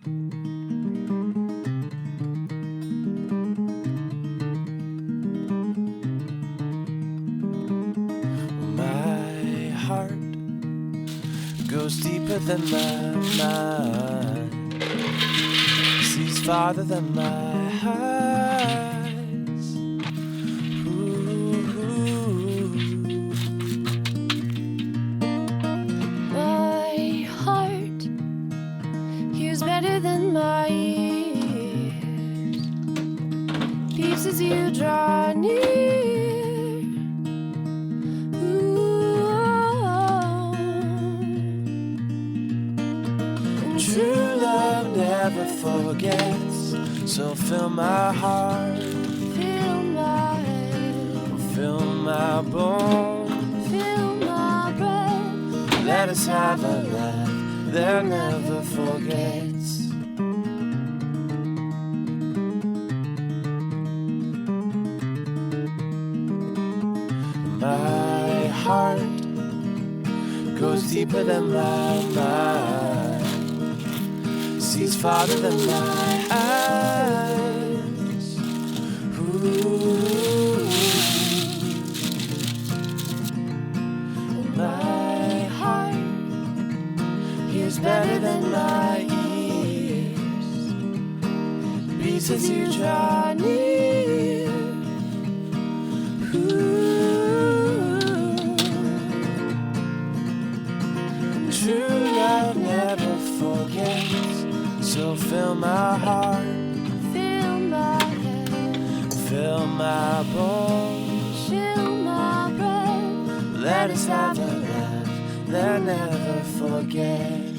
My heart goes deeper than my mind, sees farther than my eyes. Ooh. My heart hears better than my ears, beeps as you draw near. True love never forgets, so fill my heart, Fill my head, fill my bones, fill my breath. let us have a life that never forgets. My heart goes deeper than my mind, sees farther than my eyes. Ooh. My heart hears better than my ears, beats as you draw near. Ooh. True love never forgets, so fill my heart, Fill my head, fill my bones, fill my breath. let us have a life that never forgets.